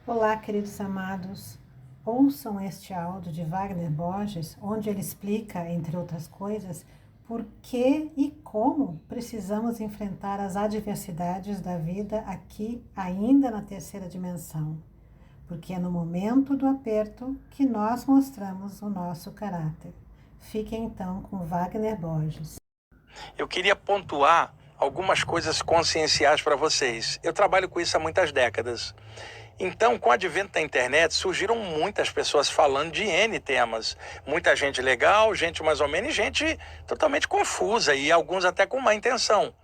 Olá, queridos amados. Ouçam este áudio de Wagner Borges, onde ele explica, entre outras coisas, por que e como precisamos enfrentar as adversidades da vida aqui, ainda na terceira dimensão. Porque é no momento do aperto que nós mostramos o nosso caráter. Fiquem então com Wagner Borges. Eu queria pontuar algumas coisas conscienciais para vocês. Eu trabalho com isso há muitas décadas. Então, com o advento da internet, surgiram muitas pessoas falando de N temas. Muita gente legal, gente mais ou menos, e gente totalmente confusa, e alguns até com má intenção.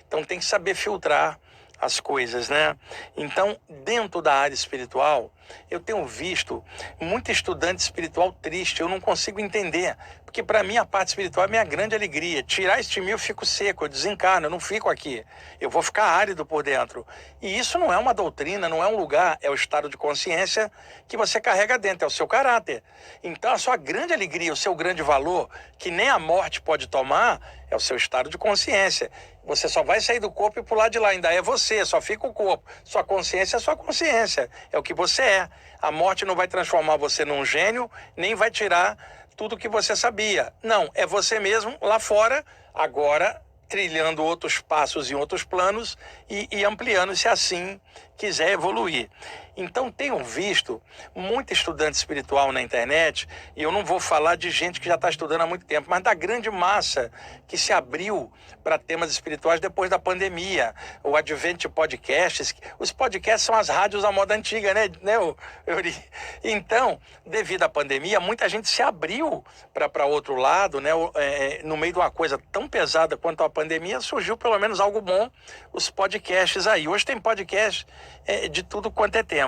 Então, tem que saber filtrar as coisas, né? Então, dentro da área espiritual, eu tenho visto muito estudante espiritual triste, eu não consigo entender, porque para mim a parte espiritual é minha grande alegria. Tirar este mim eu fico seco, eu desencarno, eu não fico aqui, eu vou ficar árido por dentro. E isso não é uma doutrina, não é um lugar, é o estado de consciência que você carrega dentro, é o seu caráter. Então a sua grande alegria, o seu grande valor, que nem a morte pode tomar, é o seu estado de consciência. Você só vai sair do corpo e pular de lá, ainda é você, só fica o corpo. Sua consciência é sua consciência, é o que você é. A morte não vai transformar você num gênio, nem vai tirar tudo o que você sabia. Não, é você mesmo lá fora, agora trilhando outros passos em outros planos e ampliando se assim quiser evoluir. Então tenho visto muito estudante espiritual na internet, e eu não vou falar de gente que já está estudando há muito tempo, mas da grande massa que se abriu para temas espirituais depois da pandemia, o advento de podcasts. Os podcasts são as rádios da moda antiga, né? Então, devido à pandemia, muita gente se abriu para outro lado, né? No meio de uma coisa tão pesada quanto a pandemia, surgiu pelo menos algo bom, os podcasts aí. Hoje tem podcast de tudo quanto é tema.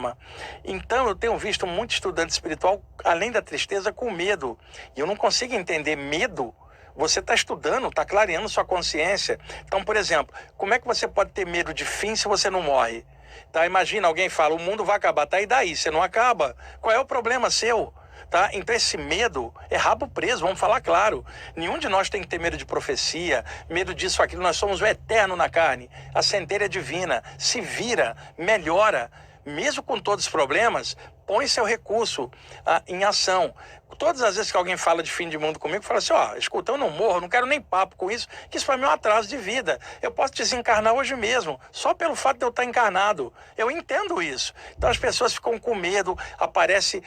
Então eu tenho visto muito estudante espiritual, além da tristeza, com medo. E eu não consigo entender medo. Você está estudando, está clareando sua consciência. Então, por exemplo, como é que você pode ter medo de fim se você não morre? Tá? Imagina, alguém fala, o mundo vai acabar. Tá, e daí? Você não acaba. Qual é o problema seu? Tá? Então esse medo é rabo preso, vamos falar claro. Nenhum de nós tem que ter medo de profecia, medo disso, aquilo. Nós somos o eterno na carne. A centelha é divina. Se vira, melhora. Mesmo com todos os problemas, põe seu recurso em ação. Todas as vezes que alguém fala de fim de mundo comigo, fala assim, escuta, eu não morro, não quero nem papo com isso, que isso para mim é um atraso de vida. Eu posso desencarnar hoje mesmo, só pelo fato de eu estar encarnado. Eu entendo isso. Então as pessoas ficam com medo, aparece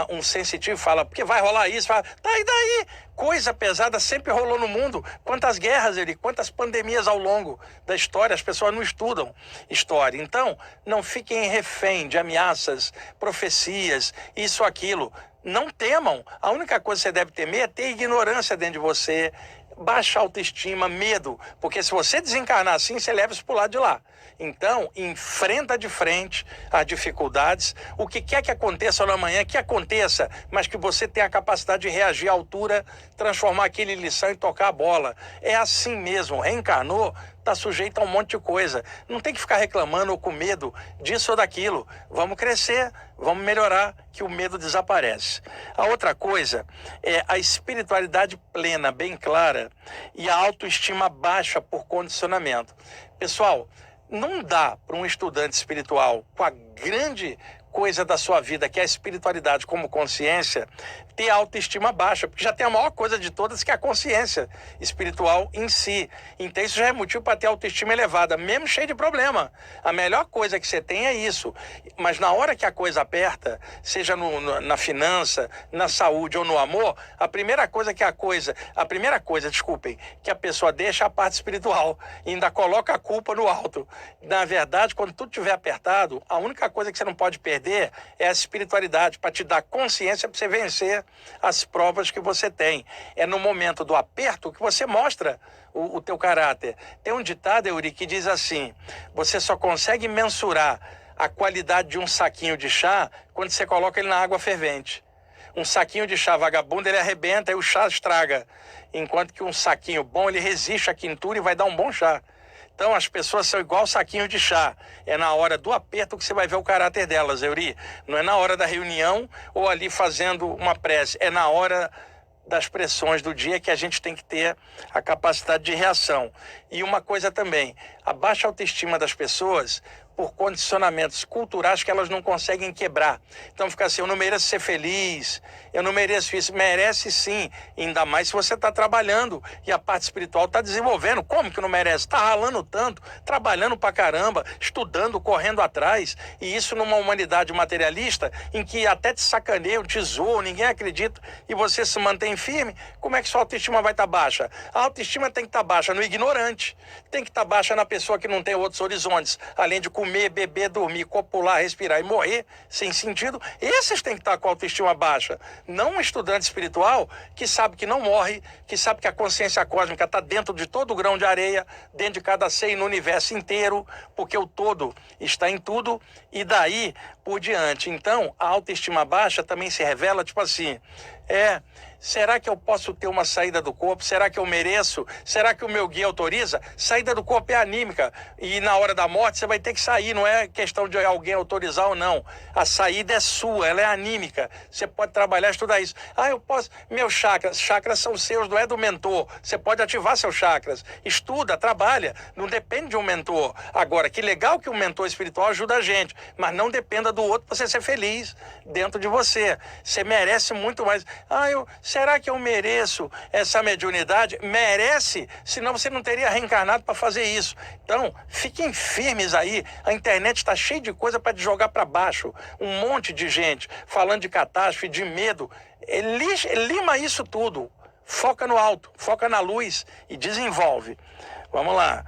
um sensitivo e fala, porque vai rolar isso, fala, tá, e daí? Coisa pesada sempre rolou no mundo. Quantas guerras, quantas pandemias ao longo da história, as pessoas não estudam história. Então, não fiquem refém de ameaças, profecias, isso, aquilo. Não temam. A única coisa que você deve temer é ter ignorância dentro de você, baixa autoestima, medo. Porque se você desencarnar assim, você leva isso para o lado de lá. Então, enfrenta de frente as dificuldades. O que quer que aconteça no amanhã, que aconteça, mas que você tenha a capacidade de reagir à altura, transformar aquilo em lição e tocar a bola. É assim mesmo. Reencarnou, está sujeito a um monte de coisa. Não tem que ficar reclamando ou com medo disso ou daquilo. Vamos crescer, vamos melhorar, que o medo desaparece. A outra coisa é a espiritualidade plena, bem clara, e a autoestima baixa por condicionamento. Pessoal, não dá para um estudante espiritual com a grande coisa da sua vida, que é a espiritualidade como consciência, ter autoestima baixa, porque já tem a maior coisa de todas, que é a consciência espiritual em si. Então isso já é motivo para ter autoestima elevada, mesmo cheio de problema. A melhor coisa que você tem é isso. Mas na hora que a coisa aperta, seja na finança, na saúde ou no amor, a primeira coisa, desculpem, que a pessoa deixa é a parte espiritual e ainda coloca a culpa no alto. Na verdade, quando tudo estiver apertado, a única coisa que você não pode perder é a espiritualidade, para te dar consciência, para você vencer as provas que você tem. É no momento do aperto que você mostra o teu caráter. Tem um ditado, Euri, que diz assim, você só consegue mensurar a qualidade de um saquinho de chá quando você coloca ele na água fervente. Um saquinho de chá vagabundo, ele arrebenta e o chá estraga. Enquanto que um saquinho bom, ele resiste à quintura e vai dar um bom chá. Então as pessoas são igual saquinho de chá. É na hora do aperto que você vai ver o caráter delas, Euri. Não é na hora da reunião ou ali fazendo uma prece. É na hora das pressões do dia que a gente tem que ter a capacidade de reação. E uma coisa também, a baixa autoestima das pessoas por condicionamentos culturais que elas não conseguem quebrar. Então fica assim, eu não mereço ser feliz, eu não mereço isso. Merece sim, ainda mais se você está trabalhando e a parte espiritual está desenvolvendo. Como que não merece? Está ralando tanto, trabalhando pra caramba, estudando, correndo atrás, e isso numa humanidade materialista em que até te sacaneiam, te zoam, ninguém acredita, e você se mantém firme. Como é que sua autoestima vai estar baixa? A autoestima tem que estar baixa no ignorante, tem que estar baixa na pessoa que não tem outros horizontes, além de comer, beber, dormir, copular, respirar e morrer sem sentido. Esses têm que estar com a autoestima baixa, não um estudante espiritual que sabe que não morre, que sabe que a consciência cósmica está dentro de todo o grão de areia, dentro de cada ser e no universo inteiro, porque o todo está em tudo, e daí por diante. Então, a autoestima baixa também se revela, tipo assim, será que eu posso ter uma saída do corpo? Será que eu mereço? Será que o meu guia autoriza? Saída do corpo é anímica, e na hora da morte você vai ter que sair, não é questão de alguém autorizar ou não. A saída é sua, ela é anímica. Você pode trabalhar, estudar isso. Eu posso... Meus chakras são seus, não é do mentor. Você pode ativar seus chakras. Estuda, trabalha, não depende de um mentor. Agora, que legal que um mentor espiritual ajuda a gente, mas não dependa do outro para você ser feliz dentro de você. Você merece muito mais. Será que eu mereço essa mediunidade? Merece, senão você não teria reencarnado para fazer isso. Então, fiquem firmes aí. A internet está cheia de coisa para te jogar para baixo. Um monte de gente falando de catástrofe, de medo. Lima isso tudo. Foca no alto, foca na luz e desenvolve. Vamos lá.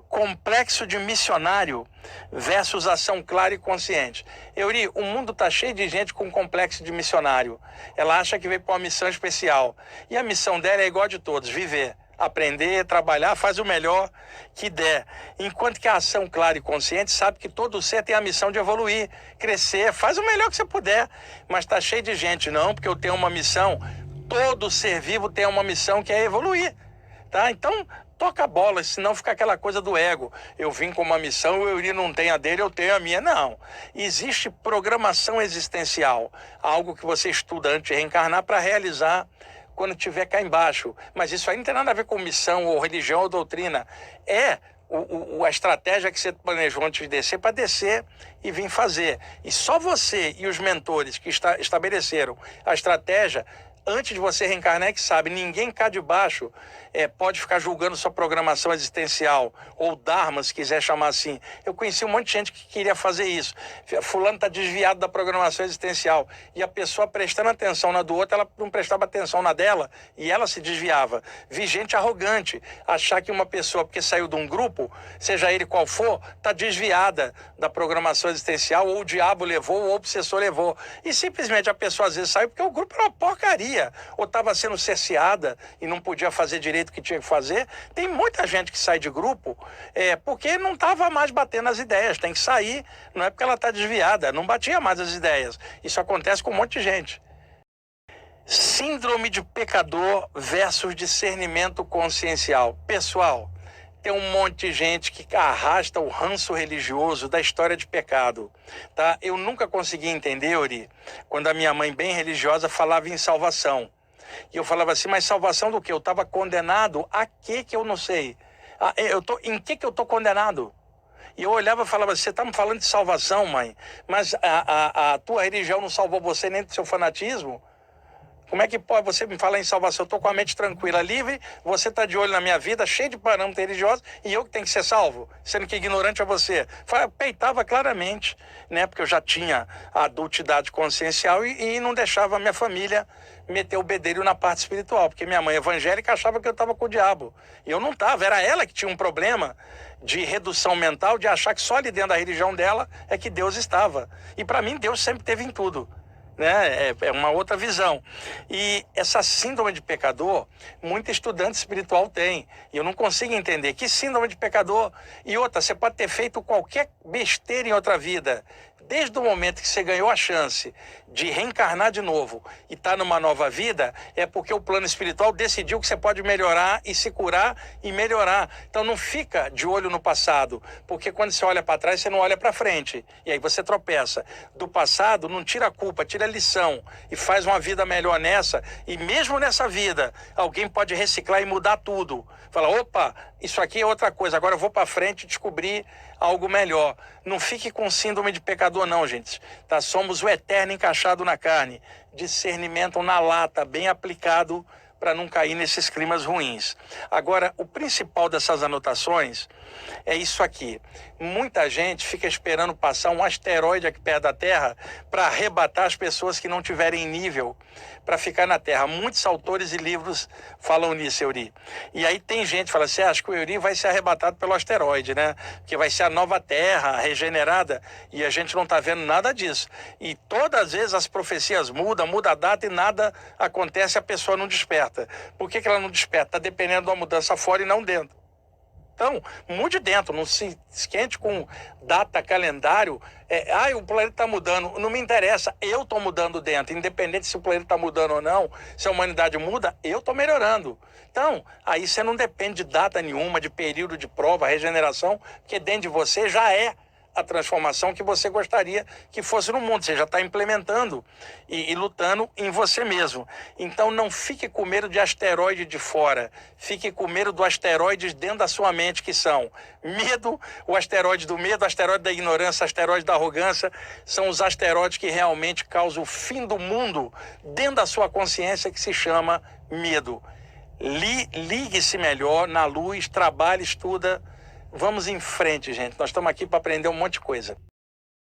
Complexo de missionário versus ação clara e consciente. Euri, o mundo está cheio de gente com complexo de missionário. Ela acha que veio para uma missão especial. E a missão dela é igual a de todos, viver, aprender, trabalhar, faz o melhor que der. Enquanto que a ação clara e consciente sabe que todo ser tem a missão de evoluir, crescer, faz o melhor que você puder. Mas está cheio de gente, não, porque eu tenho uma missão. Todo ser vivo tem uma missão que é evoluir. Tá? Então, toca a bola, senão fica aquela coisa do ego. Eu vim com uma missão, o Euri não tem a dele, eu tenho a minha. Não. Existe programação existencial, algo que você estuda antes de reencarnar para realizar quando estiver cá embaixo. Mas isso aí não tem nada a ver com missão, ou religião, ou doutrina. É a estratégia que você planejou antes de descer para descer e vir fazer. E só você e os mentores que estabeleceram a estratégia antes de você reencarnar é que sabe. Ninguém cá de baixo pode ficar julgando sua programação existencial, ou Dharma, se quiser chamar assim. Eu conheci um monte de gente que queria fazer isso. Fulano está desviado da programação existencial. E a pessoa prestando atenção na do outro, ela não prestava atenção na dela, e ela se desviava. Vi gente arrogante achar que uma pessoa, porque saiu de um grupo, seja ele qual for, está desviada da programação existencial, ou o diabo levou, ou o obsessor levou. E simplesmente a pessoa às vezes saiu porque o grupo era uma porcaria, ou estava sendo cerceada e não podia fazer direito o que tinha que fazer. Tem muita gente que sai de grupo porque não estava mais batendo as ideias. Tem que sair, não é porque ela está desviada, não batia mais as ideias. Isso acontece com um monte de gente. Síndrome de pecador versus discernimento consciencial. Pessoal, tem um monte de gente que arrasta o ranço religioso da história de pecado, tá? Eu nunca consegui entender, Euri, quando a minha mãe, bem religiosa, falava em salvação. E eu falava assim, mas salvação do quê? Eu estava condenado a quê que eu não sei? Em que eu estou condenado? E eu olhava e falava, você está me falando de salvação, mãe, mas a tua religião não salvou você nem do seu fanatismo? Como é que pode você me falar em salvação? Eu estou com a mente tranquila, livre, você está de olho na minha vida, cheio de parâmetros religiosos, e eu que tenho que ser salvo, sendo que ignorante é você. Peitava claramente, né? Porque eu já tinha a adultidade consciencial e não deixava a minha família meter o bedelho na parte espiritual, porque minha mãe evangélica achava que eu estava com o diabo. E eu não estava, era ela que tinha um problema de redução mental, de achar que só ali dentro da religião dela é que Deus estava. E para mim, Deus sempre teve em tudo. Né? É uma outra visão. E essa síndrome de pecador, muito estudante espiritual tem. E eu não consigo entender. Que síndrome de pecador? E outra, você pode ter feito qualquer besteira em outra vida. Desde o momento que você ganhou a chance de reencarnar de novo e estar numa nova vida, é porque o plano espiritual decidiu que você pode melhorar e se curar e melhorar. Então não fica de olho no passado, porque quando você olha para trás, você não olha para frente. E aí você tropeça. Do passado, não tira a culpa, tira a lição e faz uma vida melhor nessa. E mesmo nessa vida, alguém pode reciclar e mudar tudo. Fala, opa, isso aqui é outra coisa, agora eu vou para frente e descobrir algo melhor. Não fique com síndrome de pecador não, gente. Tá? Somos o eterno encaixado na carne, discernimento na lata, bem aplicado para não cair nesses climas ruins. Agora, o principal dessas anotações é isso aqui. Muita gente fica esperando passar um asteroide aqui perto da Terra para arrebatar as pessoas que não tiverem nível para ficar na Terra. Muitos autores e livros falam nisso, Euri. E aí tem gente que fala assim, acho que o Euri vai ser arrebatado pelo asteroide, né? Que vai ser a nova Terra regenerada, e a gente não está vendo nada disso. E todas as vezes as profecias mudam, muda a data e nada acontece, a pessoa não desperta. Por que ela não desperta? Está dependendo de uma mudança fora e não dentro. Então, mude dentro, não se esquente com data, calendário. O planeta está mudando. Não me interessa, eu estou mudando dentro. Independente se o planeta está mudando ou não, se a humanidade muda, eu estou melhorando. Então, aí você não depende de data nenhuma, de período de prova, regeneração, porque dentro de você já é a transformação que você gostaria que fosse no mundo. Você já está implementando e lutando em você mesmo. Então não fique com medo de asteroide de fora. Fique com medo do asteroides dentro da sua mente, que são medo, o asteroide do medo, o asteroide da ignorância, o asteroide da arrogância. São os asteroides que realmente causam o fim do mundo dentro da sua consciência, que se chama medo. Ligue-se melhor na luz, trabalhe, estuda. Vamos em frente, gente. Nós estamos aqui para aprender um monte de coisa.